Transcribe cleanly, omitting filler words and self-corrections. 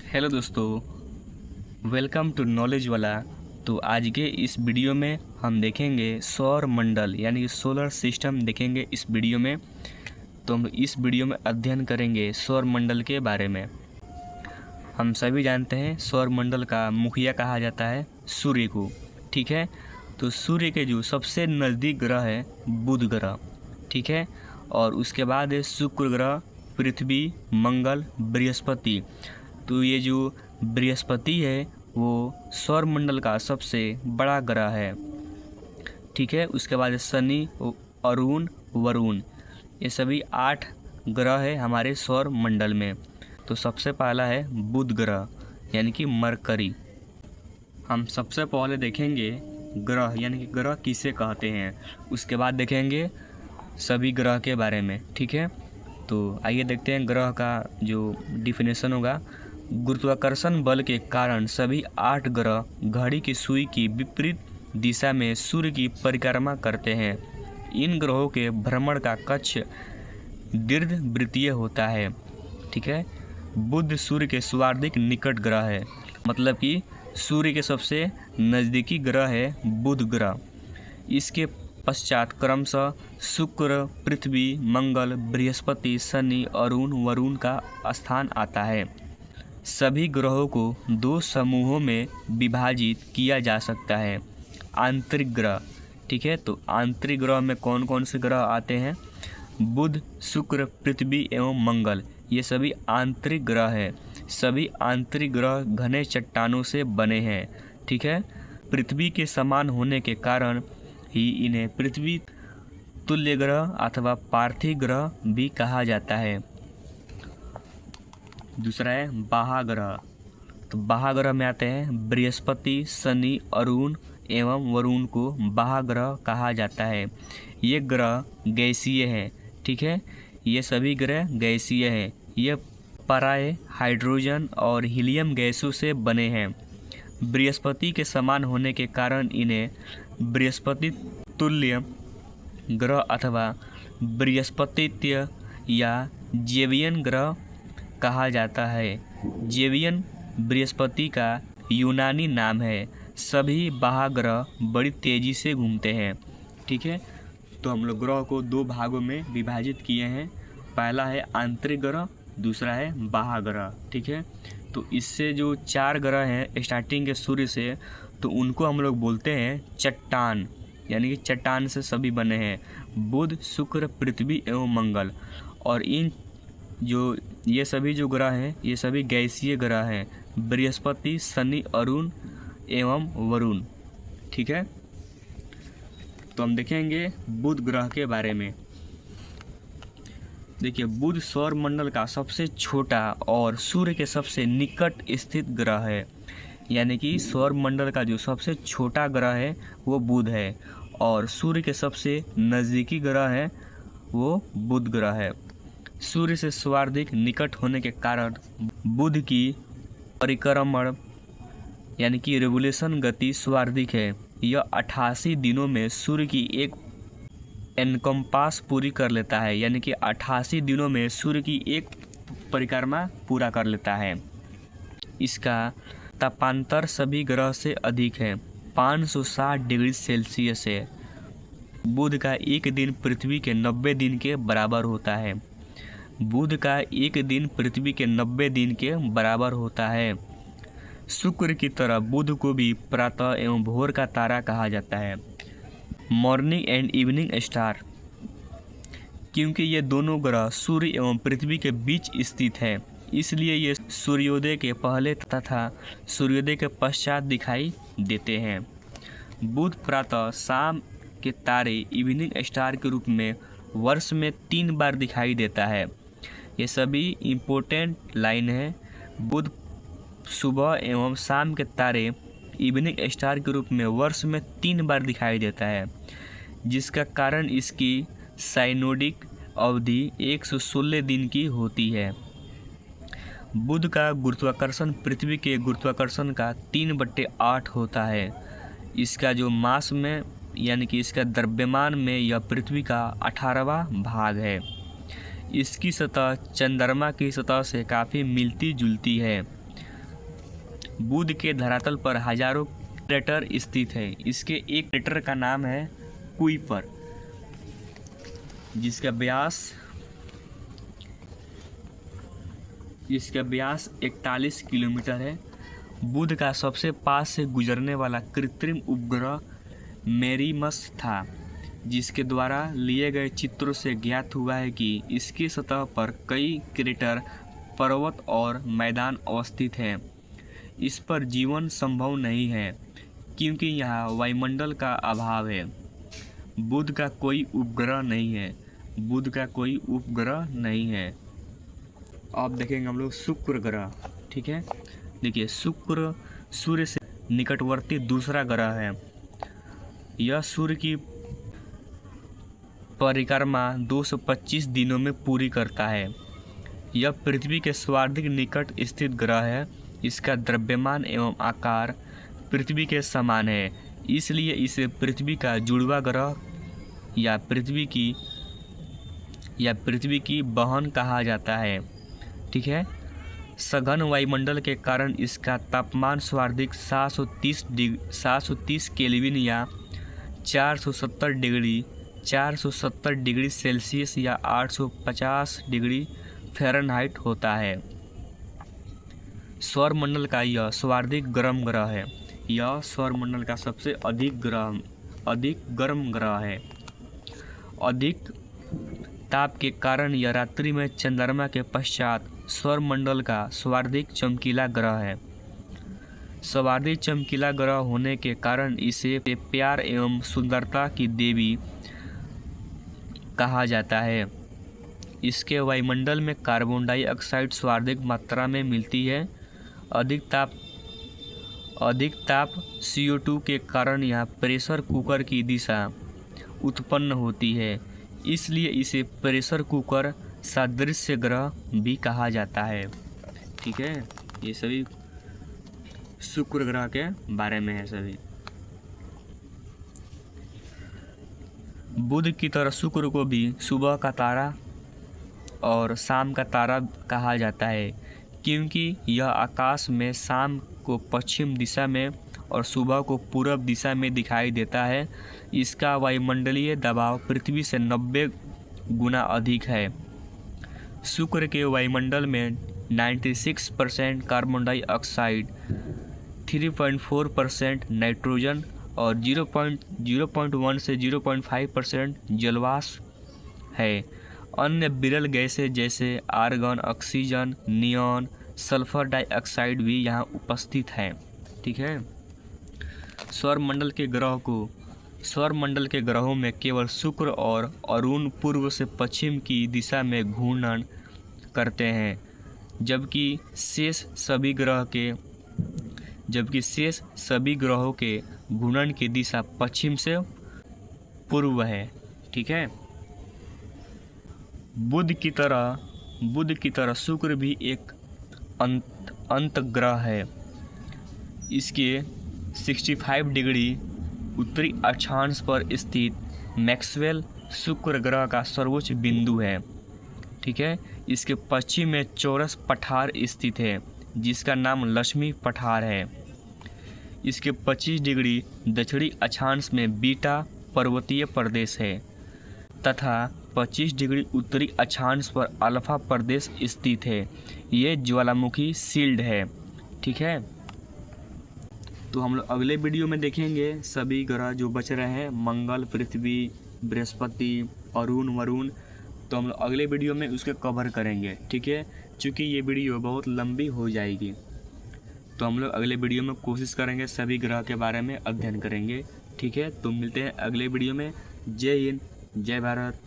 Hello दोस्तों, welcome to knowledge वाला। तो आज के इस वीडियो में हम देखेंगे सौर मंडल यानी कि सोलर सिस्टम देखेंगे इस वीडियो में। तो हम इस वीडियो में अध्ययन करेंगे सौर मंडल के बारे में। हम सभी जानते हैं सौर मंडल का मुखिया कहा जाता है सूर्य को, ठीक है। तो सूर्य के जो सबसे नज़दीक ग्रह है बुध ग्रह, ठीक है। और उसके बाद है शुक्र ग्रह, पृथ्वी, मंगल, बृहस्पति। तो ये जो बृहस्पति है वो सौर मंडल का सबसे बड़ा ग्रह है, ठीक है। उसके बाद शनि, अरुण, वरुण, ये सभी 8 ग्रह है हमारे सौर मंडल में। तो सबसे पहला है बुध ग्रह यानी कि मरकरी। हम सबसे पहले देखेंगे ग्रह यानी कि ग्रह किसे कहते हैं, उसके बाद देखेंगे सभी ग्रह के बारे में, ठीक है। तो आइए देखते हैं ग्रह का जो डिफिनेशन होगा। गुरुत्वाकर्षण बल के कारण सभी 8 ग्रह घड़ी की सुई की विपरीत दिशा में सूर्य की परिक्रमा करते हैं। इन ग्रहों के भ्रमण का कक्ष दीर्घवृत्तीय होता है, ठीक है। बुध सूर्य के सर्वाधिक निकट ग्रह है, मतलब कि सूर्य के सबसे नज़दीकी ग्रह है बुध ग्रह। इसके पश्चात क्रमशः शुक्र, पृथ्वी, मंगल, बृहस्पति, शनि, अरुण, वरुण का स्थान आता है। सभी ग्रहों को 2 समूहों में विभाजित किया जा सकता है। आंतरिक ग्रह, ठीक है। तो आंतरिक ग्रह में कौन कौन से ग्रह आते हैं? बुध, शुक्र, पृथ्वी एवं मंगल, ये सभी आंतरिक ग्रह है। सभी आंतरिक ग्रह घने चट्टानों से बने हैं, ठीक है। पृथ्वी के समान होने के कारण ही इन्हें पृथ्वी तुल्य ग्रह अथवा पार्थिव ग्रह भी कहा जाता है। दूसरा है बाह्यग्रह। तो बाह्यग्रह में आते हैं बृहस्पति, शनि, अरुण एवं वरुण को बाह्यग्रह कहा जाता है। ये ग्रह गैसीय हैं, ठीक है। ये सभी ग्रह गैसीय हैं। ये प्राय हाइड्रोजन और हीलियम गैसों से बने हैं। बृहस्पति के समान होने के कारण इन्हें बृहस्पति तुल्य ग्रह अथवा बृहस्पतित्य या जेवियन ग्रह कहा जाता है। जेवियन बृहस्पति का यूनानी नाम है। सभी बाह्यग्रह बड़ी तेज़ी से घूमते हैं, ठीक है। तो हम लोग ग्रह को 2 भागों में विभाजित किए हैं। पहला है आंतरिक ग्रह, दूसरा है बाह्यग्रह, ठीक है। तो इससे जो 4 ग्रह हैं स्टार्टिंग के सूर्य से, तो उनको हम लोग बोलते हैं चट्टान, यानी कि चट्टान से सभी बने हैं। बुध, शुक्र, पृथ्वी एवं मंगल। और इन जो ये सभी जो ग्रह हैं ये सभी गैसीय ग्रह हैं। बृहस्पति, शनि, अरुण एवं वरुण, ठीक है। तो हम देखेंगे बुध ग्रह के बारे में। देखिए, बुध सौर मंडल का सबसे छोटा और सूर्य के सबसे निकट स्थित ग्रह है। यानी कि सौर मंडल का जो सबसे छोटा ग्रह है वो बुध है और सूर्य के सबसे नज़दीकी ग्रह है वो बुध ग्रह है। सूर्य से सर्वाधिक निकट होने के कारण बुध की परिक्रमण यानी कि रेवोल्यूशन गति सर्वाधिक है। यह 88 दिनों में सूर्य की एक एनकम्पास पूरी कर लेता है, यानी कि 88 दिनों में सूर्य की एक परिक्रमा पूरा कर लेता है। इसका तापांतर सभी ग्रह से अधिक है, 560 डिग्री सेल्सियस है। बुध का एक दिन पृथ्वी के 90 दिन के बराबर होता है। बुध का एक दिन पृथ्वी के 90 दिन के बराबर होता है। शुक्र की तरह बुध को भी प्रातः एवं भोर का तारा कहा जाता है, मॉर्निंग एंड इवनिंग स्टार, क्योंकि ये दोनों ग्रह सूर्य एवं पृथ्वी के बीच स्थित है। इसलिए ये सूर्योदय के पहले तथा सूर्योदय के पश्चात दिखाई देते हैं। बुध प्रातः शाम के तारे इवनिंग स्टार के रूप में वर्ष में 3 बार दिखाई देता है। ये सभी इम्पोर्टेंट लाइन है। बुध सुबह एवं शाम के तारे इवनिंग स्टार के रूप में वर्ष में 3 बार दिखाई देता है, जिसका कारण इसकी साइनोडिक अवधि 116 दिन की होती है। बुध का गुरुत्वाकर्षण पृथ्वी के गुरुत्वाकर्षण का 3/8 होता है। इसका जो मास में यानी कि इसका द्रव्यमान में यह पृथ्वी का 18वां भाग है। इसकी सतह चंद्रमा की सतह से काफ़ी मिलती जुलती है। बुध के धरातल पर हजारों क्रेटर स्थित है। इसके एक क्रेटर का नाम है कुइपर, जिसका व्यास 41 किलोमीटर है। बुध का सबसे पास से गुजरने वाला कृत्रिम उपग्रह मेरिमस था, जिसके द्वारा लिए गए चित्रों से ज्ञात हुआ है कि इसकी सतह पर कई क्रेटर, पर्वत और मैदान अवस्थित हैं। इस पर जीवन संभव नहीं है क्योंकि यहाँ वायुमंडल का अभाव है। बुध का कोई उपग्रह नहीं है। अब देखेंगे हम लोग शुक्र ग्रह। ठीक है, देखिए शुक्र सूर्य से निकटवर्ती दूसरा ग्रह है। यह सूर्य की परिक्रमा 225 दिनों में पूरी करता है। यह पृथ्वी के सर्वाधिक निकट स्थित ग्रह है। इसका द्रव्यमान एवं आकार पृथ्वी के समान है, इसलिए इसे पृथ्वी का जुड़वा ग्रह या पृथ्वी की बहन कहा जाता है। ठीक है, सघन वायुमंडल के कारण इसका तापमान सर्वाधिक 730 केल्विन या 470 डिग्री सेल्सियस या 850 डिग्री फ़ारेनहाइट होता है। सौरमंडल का यह सर्वाधिक गर्म ग्रह है। यह सौरमंडल का सबसे अधिक गर्म ग्रह है। अधिक ताप के कारण यह रात्रि में चंद्रमा के पश्चात सौरमंडल का सर्वाधिक चमकीला ग्रह है। सर्वाधिक चमकीला ग्रह होने के कारण इसे प्यार एवं सुंदरता की देवी कहा जाता है। इसके वायुमंडल में कार्बन डाइऑक्साइड सर्वाधिक मात्रा में मिलती है। अधिक ताप CO2 के कारण यहाँ प्रेशर कुकर की दिशा उत्पन्न होती है, इसलिए इसे प्रेशर कुकर सादृश्य ग्रह भी कहा जाता है। ठीक है, ये सभी शुक्र ग्रह के बारे में है सभी। बुध की तरह शुक्र को भी सुबह का तारा और शाम का तारा कहा जाता है, क्योंकि यह आकाश में शाम को पश्चिम दिशा में और सुबह को पूर्व दिशा में दिखाई देता है। इसका वायुमंडलीय दबाव पृथ्वी से 90 गुना अधिक है। शुक्र के वायुमंडल में 96% कार्बन डाइऑक्साइड, 3.4% नाइट्रोजन और 0.1 से 0.5% जलवाष्प है। अन्य विरल गैसें जैसे argon, oxygen, neon, sulphur dioxide भी यहाँ उपस्थित हैं। ठीक है, सौरमंडल के ग्रहों में केवल शुक्र और अरुण पूर्व से पश्चिम की दिशा में घूर्णन करते हैं, जबकि शेष सभी ग्रहों के घूर्णन की दिशा पश्चिम से पूर्व है। ठीक है, बुध की तरह शुक्र भी एक अंत ग्रह है। इसके 65 डिग्री उत्तरी अक्षांश पर स्थित मैक्सवेल शुक्र ग्रह का सर्वोच्च बिंदु है। ठीक है, इसके पश्चिम में चौरस पठार स्थित है, जिसका नाम लक्ष्मी पठार है। इसके 25 डिग्री दक्षिणी अक्षांश में बीटा पर्वतीय प्रदेश है तथा 25 डिग्री उत्तरी अक्षांश पर अल्फा प्रदेश स्थित है। ये ज्वालामुखी शील्ड है। ठीक है, तो हम लोग अगले वीडियो में देखेंगे सभी ग्रह जो बच रहे हैं, मंगल, पृथ्वी, बृहस्पति, अरुण, वरुण। तो हम लोग अगले वीडियो में उसके कवर करेंगे। ठीक है, क्योंकि ये वीडियो बहुत लंबी हो जाएगी, तो हम लोग अगले वीडियो में कोशिश करेंगे सभी ग्रह के बारे में अध्ययन करेंगे। ठीक है, तो मिलते हैं अगले वीडियो में। जय हिंद, जय भारत।